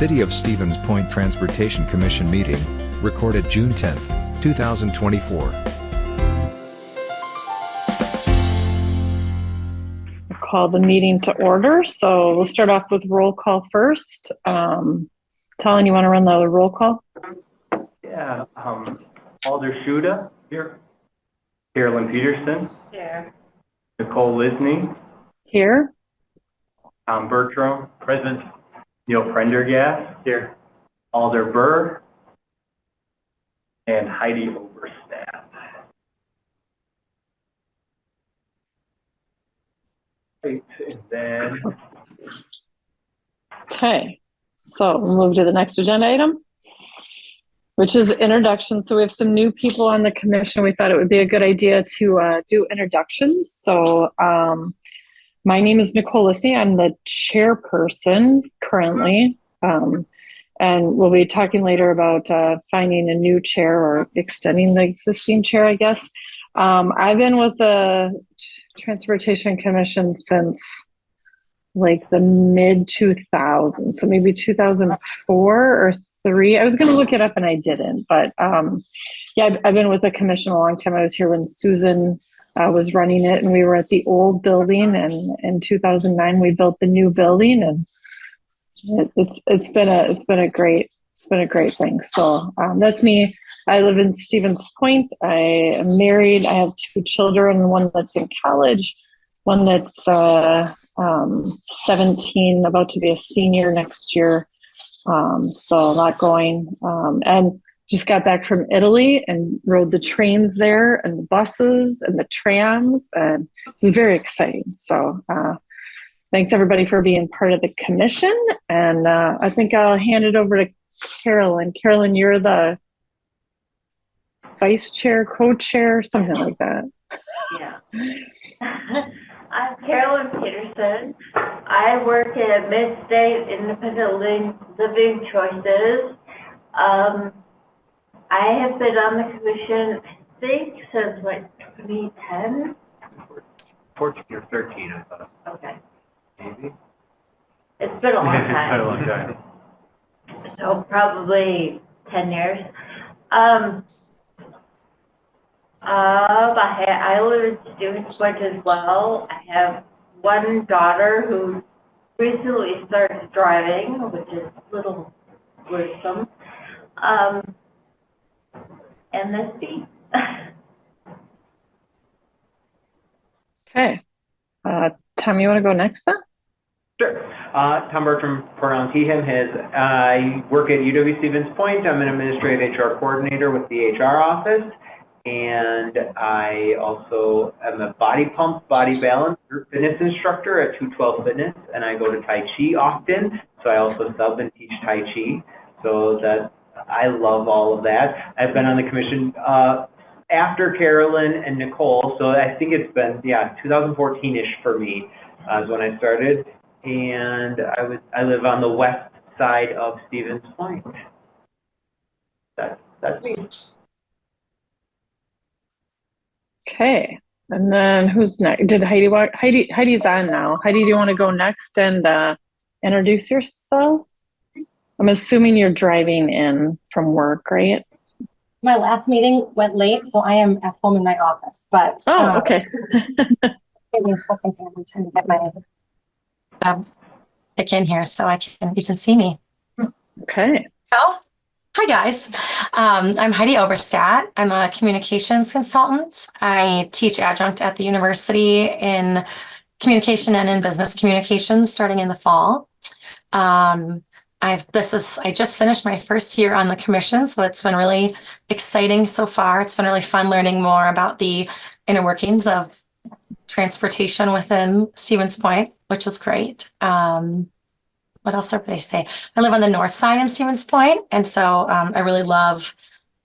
City of Stevens Point Transportation Commission meeting, recorded June 10, 2024. I'll call the meeting to order. So we'll start off with roll call first. Talon, you want to run the roll call? Yeah, Alder Shuda. Here. Carolyn Peterson. Here. Nicole Lisney. Here. Tom Bertram. Present. Neil Prendergast. Here. Alder Burr. And Heidi Oberstadt. Great, and then... Okay, so we'll move to the next agenda item, which is introduction. So we have some new people on the commission. We thought it would be a good idea to do introductions. So my name is Nicole Lisney. I'm the chairperson currently. And we'll be talking later about finding a new chair or extending the existing chair, I guess. I've been with the Transportation Commission since like the mid 2000s, so maybe 2004 or 3. I was going to look it up and I didn't, but yeah, I've been with the commission a long time. I was here when Susan was running it, and we were at the old building, and in 2009 we built the new building, and it's been a great thing. So that's me. I live in Stevens Point. I am married. I have 2 children, one that's in college, one that's 17, about to be a senior next year. So a lot going, and just got back from Italy and rode the trains there and the buses and the trams, and it was very exciting. So thanks everybody for being part of the commission. And I think I'll hand it over to Carolyn. Carolyn, you're the vice chair, co-chair, something like that. Yeah. I'm Carolyn Peterson. I work at Mid-State Independent Living Choices. I have been on the commission, I think, since like 2010. 14 or 13, I thought. Okay. Maybe? It's been a long It's been a time. long time. So probably 10 years. I live in Stevens Point as well. I have one daughter who recently started driving, which is a little worrisome. And that's me. Okay. Tom, you want to go next then? Sure. Tom Bertram, pronouns he, him, his. I work at UW Stevens Point. I'm an administrative HR coordinator with the HR office. And I also am a body pump, body balance group fitness instructor at 212 Fitness. And I go to Tai Chi often. So I also sub and teach Tai Chi. So I love all of that. I've been on the commission after Carolyn and Nicole. So I think it's been, 2014-ish for me is when I started. And I live on the west side of Stevens Point. That's me. Okay. And then who's next? Did Heidi's on now. Heidi, do you want to go next and introduce yourself? I'm assuming you're driving in from work, right? My last meeting went late, so I am at home in my office. But okay. Give me a second here. I'm trying to get my pick in here so you can see me. Okay. Oh, hi guys. I'm Heidi Oberstadt. I'm a communications consultant. I teach adjunct at the university in communication and in business communications starting in the fall. I just finished my first year on the commission, so it's been really exciting so far. It's been really fun learning more about the inner workings of transportation within Stevens Point, which is great. What else would I say? I live on the north side in Stevens Point, and so I really love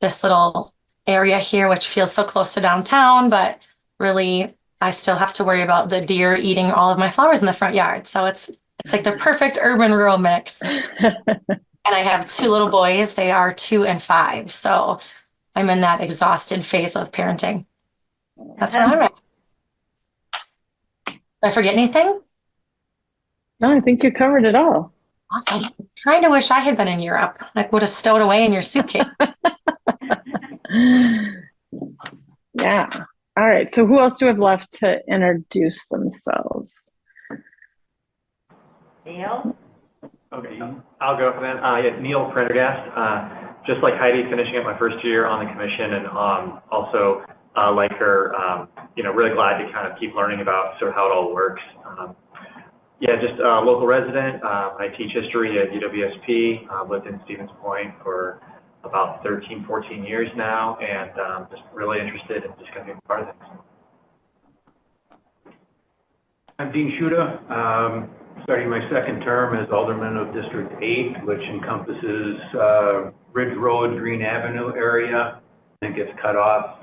this little area here, which feels so close to downtown, but really I still have to worry about the deer eating all of my flowers in the front yard. So it's like the perfect urban-rural mix. And I have 2 little boys. They are 2 and 5. So I'm in that exhausted phase of parenting. That's where I'm at. Did I forget anything? No, I think you covered it all. Awesome. Kind of wish I had been in Europe. I would have stowed away in your suitcase. Yeah. All right. So who else do we have left to introduce themselves? Neil? Okay, I'll go for that. Yeah, Neil Prendergast. Just like Heidi, finishing up my first year on the commission, and also like her, really glad to kind of keep learning about sort of how it all works. Yeah, just a local resident. I teach history at UWSP. Lived in Stevens Point for about 13, 14 years now, and just really interested in just kind of being part of things. I'm Dean Shuda, starting my second term as Alderman of District 8, which encompasses Ridge Road, Green Avenue area, and gets cut off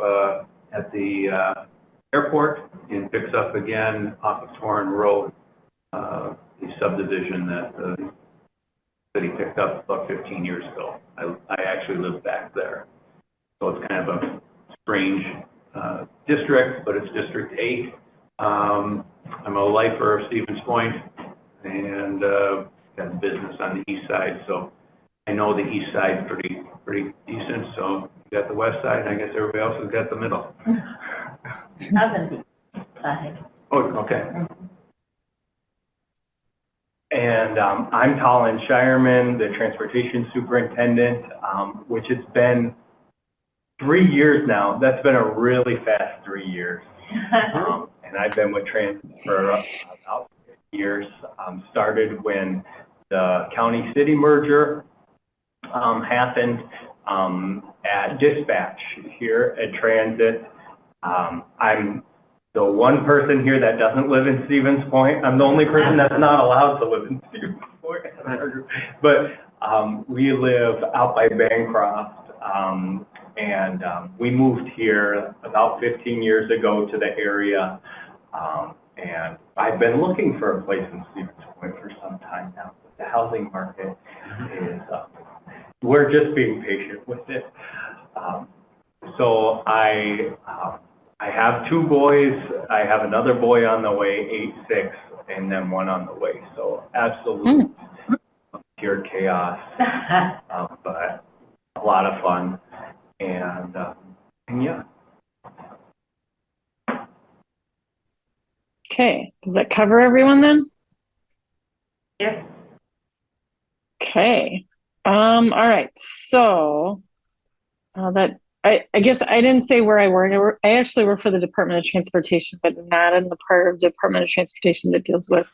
at the airport and picks up again off of Torren Road, the subdivision that the city picked up about 15 years ago. I actually live back there. So it's kind of a strange district, but it's District 8. I'm a lifer of Stevens Point and got a business on the east side, so I know the east side pretty decent. So you got the west side, and I guess everybody else has got the middle. Nothing. Oh, okay. And I'm Colin Shireman, the transportation superintendent, which has been 3 years now. That's been a really fast 3 years. And I've been with Trans for about 6 years. Started when the county-city merger happened at dispatch here at Transit. I'm the one person here that doesn't live in Stevens Point. I'm the only person that's not allowed to live in Stevens Point. But we live out by Bancroft, and we moved here about 15 years ago to the area, and I've been looking for a place in Stevens Point for some time now. The housing market is, we're just being patient with it. So I have 2 boys. I have another boy on the way, 8, 6, and then one on the way. So absolute pure chaos, but a lot of fun. And yeah. Okay. Does that cover everyone then? Yes. Okay. All right. So I guess I didn't say where I work. I actually work for the Department of Transportation, but not in the part of the Department of Transportation that deals with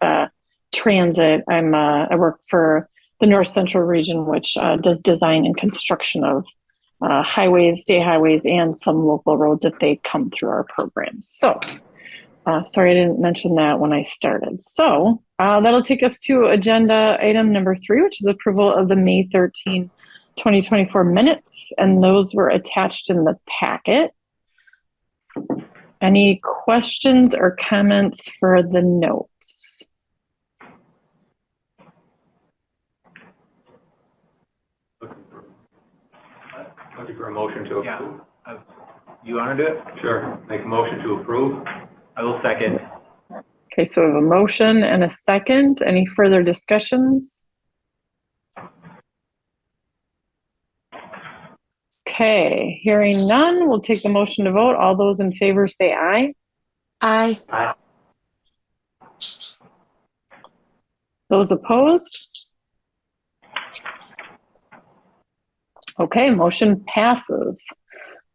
transit. I work for the North Central region, which does design and construction of highways, state highways, and some local roads if they come through our programs. So sorry I didn't mention that when I started. So that'll take us to agenda item number 3, which is approval of the May 13, 2024 minutes, and those were attached in the packet. Any questions or comments for the notes? Looking for a motion to approve. Yeah. You want to do it? Sure. Make a motion to approve. I will second. Okay, so we have a motion and a second. Any further discussions? Okay, hearing none, we'll take the motion to vote. All those in favor say aye. Aye. Those opposed? Okay, motion passes.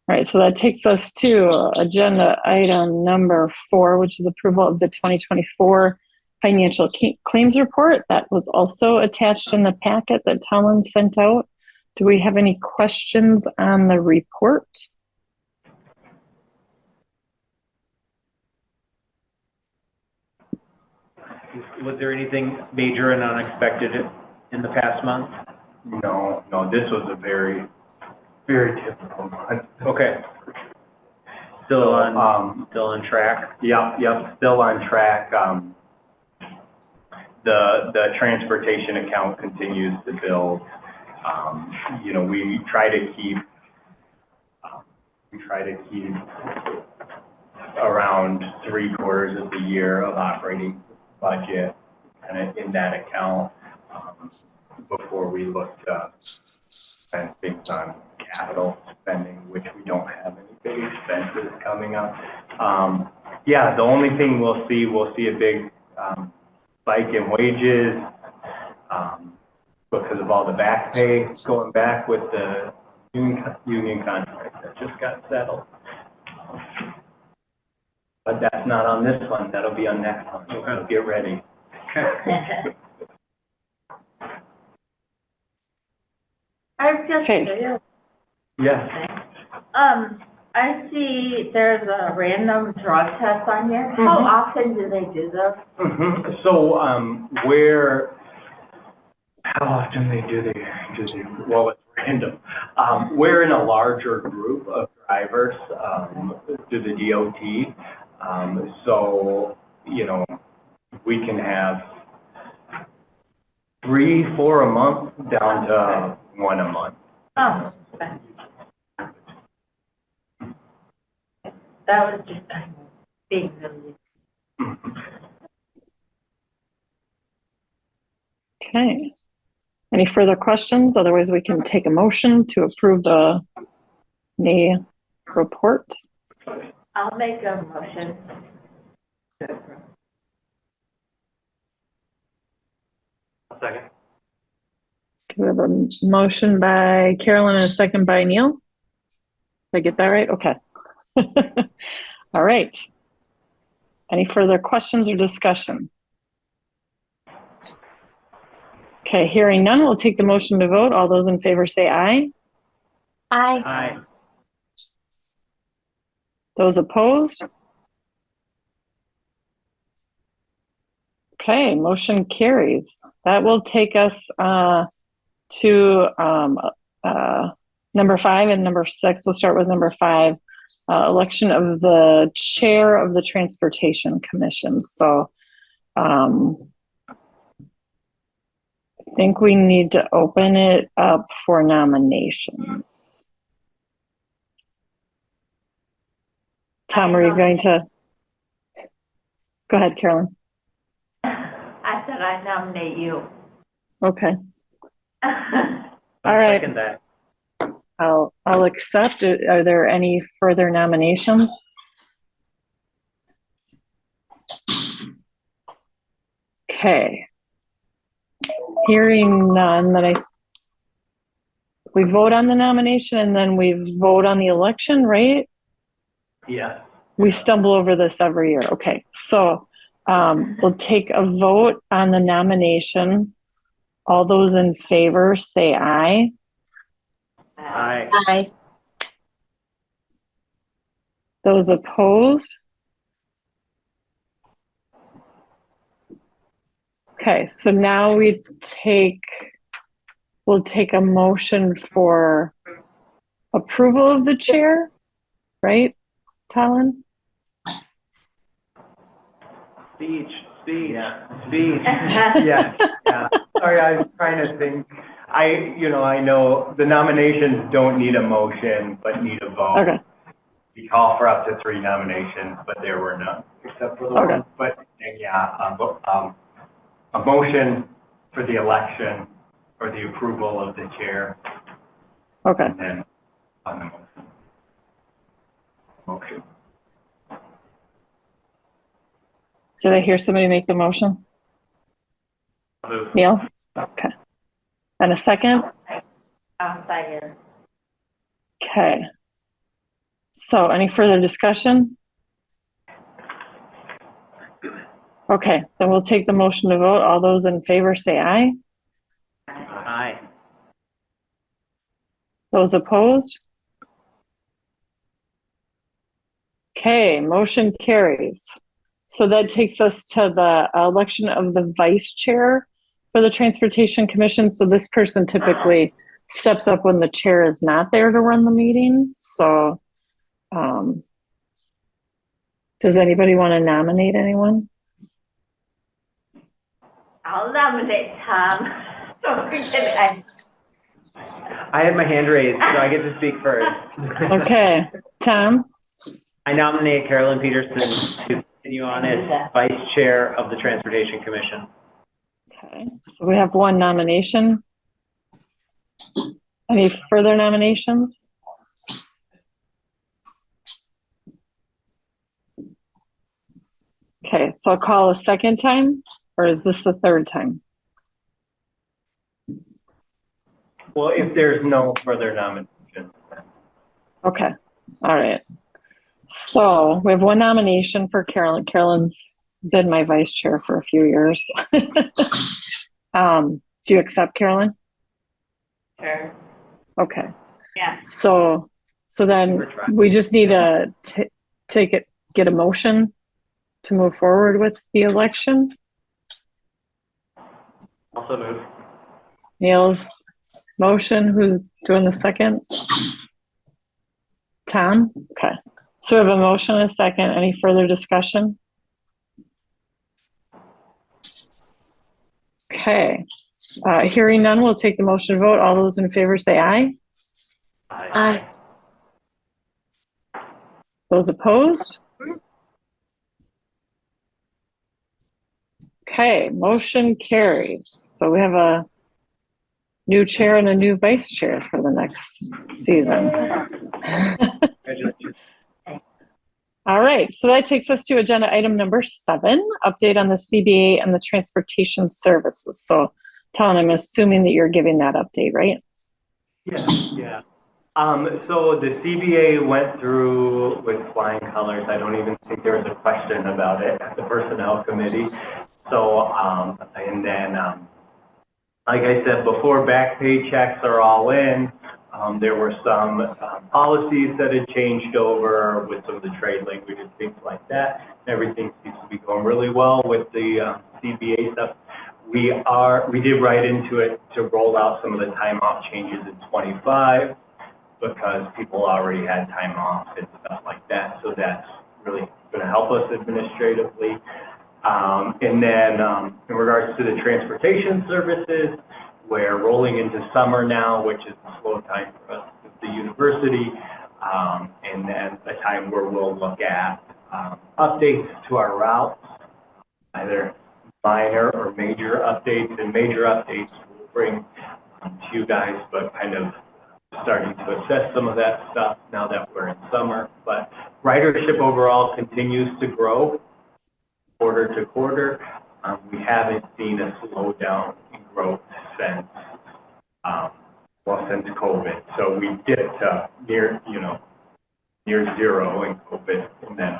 All right, so that takes us to agenda item number 4, which is approval of the 2024 financial claims report. That was also attached in the packet that Talon sent out. Do we have any questions on the report? Was there anything major and unexpected in the past month? No, this was a very, very typical month. Okay. Still on track? Yep, still on track. The transportation account continues to build. We try to keep around 3/4 of the year of operating budget kind of in that account. before we look to spend things on capital spending, which we don't have any big expenses coming up. Yeah, the only thing we'll see a big spike in wages because of all the back pay going back with the union contract that just got settled. But that's not on this one. That'll be on next one. So get ready. I'm just Okay. curious. Yes. I see there's a random drug test on here. How often do they do this? So, how often do they, well, it's random. We're in a larger group of drivers, through the DOT. So, we can have 3, 4 a month down to 1 a month. Oh, okay. That was just kind of being really. Okay. Any further questions? Otherwise, we can take a motion to approve the May report. I'll make a motion. Second. We have a motion by Carolyn and a second by Neil. Did I get that right? Okay. All right. Any further questions or discussion? Okay, hearing none, we'll take the motion to vote. All those in favor say aye. Aye. Aye. Those opposed? Okay, motion carries. That will take us to number 5 and number 6. We'll start with number 5, election of the chair of the Transportation Commission. So I think we need to open it up for nominations. Tom, are you going to? Go ahead, Carolyn. I said I nominate you. Okay. All right. Second that. I'll accept it. Are there any further nominations? Okay. Hearing none, we vote on the nomination and then we vote on the election, right? Yes. We stumble over this every year. Okay, so we'll take a vote on the nomination. All those in favor say aye. Aye. Aye. Those opposed? Okay, so now we'll take a motion for approval of the chair, right, Talon? Speech. Yeah. Speech. Yeah. Sorry, I was trying to think. I know the nominations don't need a motion, but need a vote. Okay, We call for up to 3 nominations, but there were none, except for the Okay. one. But, yeah, a motion for the election or the approval of the chair, okay. and then on the motion. Did I hear somebody make the motion? Move. Neil? Okay. And a second? Second. Okay. So any further discussion? Okay, then we'll take the motion to vote. All those in favor say aye. Aye. Those opposed? Okay, motion carries. So that takes us to the election of the vice chair for the Transportation Commission. So this person typically steps up when the chair is not there to run the meeting. So does anybody want to nominate anyone? I'll nominate Tom. I have my hand raised, so I get to speak first. Okay, Tom? I nominate Carolyn Peterson to continue on as vice chair of the Transportation Commission. Okay, so we have one nomination. Any further nominations? Okay, so I'll call a second time, or is this the third time? Well, if there's no further nominations. Okay, all right. So we have one nomination for Carolyn. Carolyn's been my vice chair for a few years. Do you accept, Carolyn? Sure. Okay. Yeah. So then we just need to get a motion to move forward with the election. Also move. Neil's motion, who's doing the second? Tom? Okay. So we have a motion and a second. Any further discussion? Okay. Hearing none, we'll take the motion to vote. All those in favor say aye. Aye. Those opposed? Okay, motion carries. So we have a new chair and a new vice chair for the next season. All right, so that takes us to agenda item number 7, update on the CBA and the transportation services. So, Talon, I'm assuming that you're giving that update, right? Yeah. So the CBA went through with flying colors. I don't even think there was a question about it at the personnel committee. So, and then, like I said before, back pay checks are all in. There were some policies that had changed over with some of the trade language and things like that. Everything seems to be going really well with the CBA stuff. We did write into it to roll out some of the time off changes in 25 because people already had time off and stuff like that. So that's really going to help us administratively. And then in regards to the transportation services, we're rolling into summer now, which is a slow time for us at the university, and then a time where we'll look at updates to our routes, either minor or major updates. And major updates we'll bring to you guys, but kind of starting to assess some of that stuff now that we're in summer. But ridership overall continues to grow quarter to quarter. We haven't seen a slowdown in growth since COVID. So we dipped to near zero in COVID, and then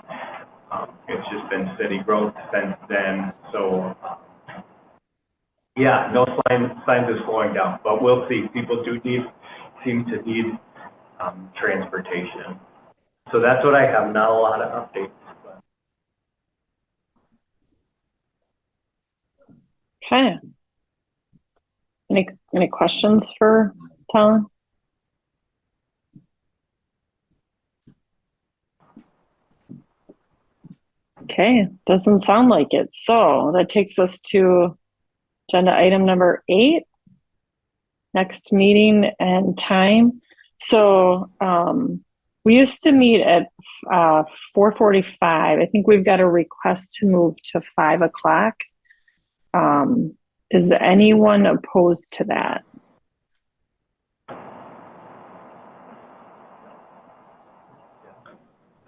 it's just been steady growth since then. So yeah, no signs of slowing down, but we'll see. People seem to need transportation. So that's what I have. Not a lot of updates. But. Okay. Any questions for Talon? Okay, doesn't sound like it. So that takes us to agenda item number 8, next meeting and time. So we used to meet at 4:45. I think we've got a request to move to 5 o'clock. Is anyone opposed to that?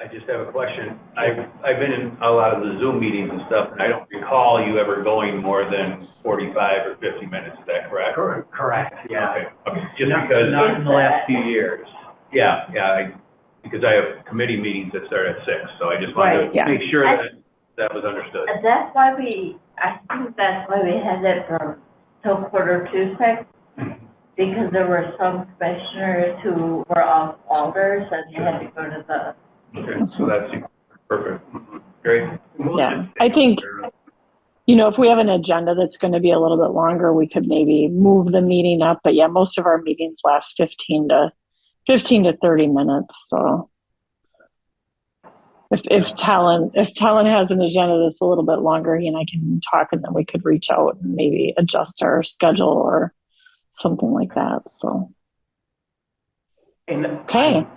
I just have a question. I've been in a lot of the Zoom meetings and stuff, and I don't recall you ever going more than 45 or 50 minutes. Is that correct? Correct. Yeah. Okay. Just because. Not in the last few years. Yeah. Because I have committee meetings that start at 6, so I just wanted to make sure that was understood. That's why I think that's why we had it from till 5:45, because there were some commissioners who were off orders and they had to go to the. Okay, so that's perfect. Great. Yeah, I think, if we have an agenda that's going to be a little bit longer, we could maybe move the meeting up. But yeah, most of our meetings last 15 to 30 minutes. So if Talon has an agenda that's a little bit longer, he and I can talk, and then we could reach out and maybe adjust our schedule or something like that. So. Okay.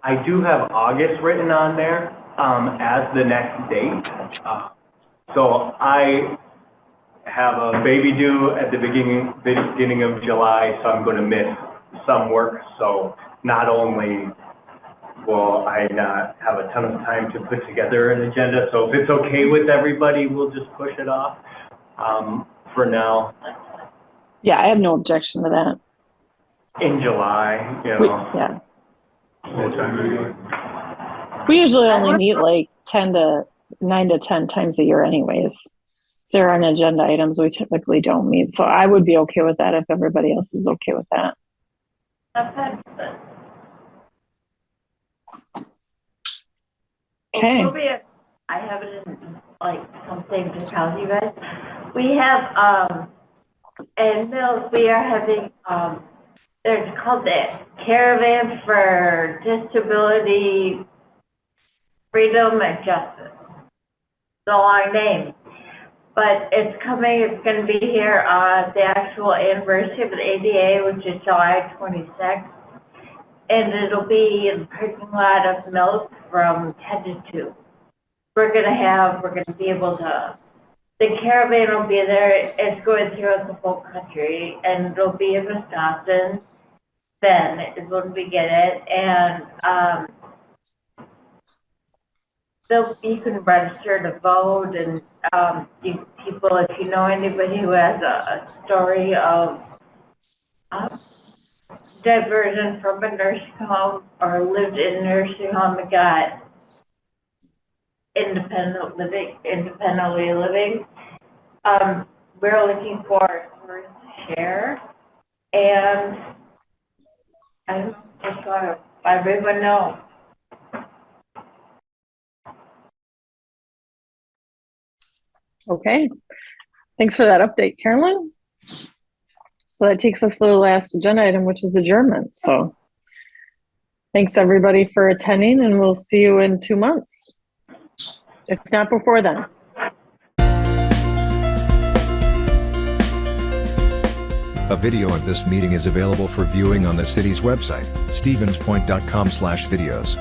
I do have August written on there as the next date. So have a baby due at the beginning of July, so I'm going to miss some work. So not only will I not have a ton of time to put together an agenda, so if it's okay with everybody, we'll just push it off for now. Yeah, I have no objection to that. In July, you We, know. yeah, What time are you? we usually only meet like 9 to 10 times a year anyways. If there are on agenda items, we typically don't meet. So I would be okay with that if everybody else is okay with that. Okay. I have it in, like, something to tell you guys. We have, in Mills, we are having, it's called the Caravan for Disability Freedom and Justice. It's a long name, but it's gonna be here on the actual anniversary of the ADA, which is July 26th. And it'll be in the parking lot of Mills from 10 to 2. We're gonna be able to, the caravan will be there. It's going throughout the whole country, and it'll be in Wisconsin. Then is when we get it, and you can register to vote, and people, if you know anybody who has a story of diversion from a nursing home or lived in a nursing home and got independently living, we're looking for stories to share, and I don't know, just want to let everyone know. Okay. Thanks for that update, Carolyn. So that takes us to the last agenda item, which is adjournment. So thanks everybody for attending, and we'll see you in 2 months, if not before then. A video of this meeting is available for viewing on the city's website, stevenspoint.com/videos.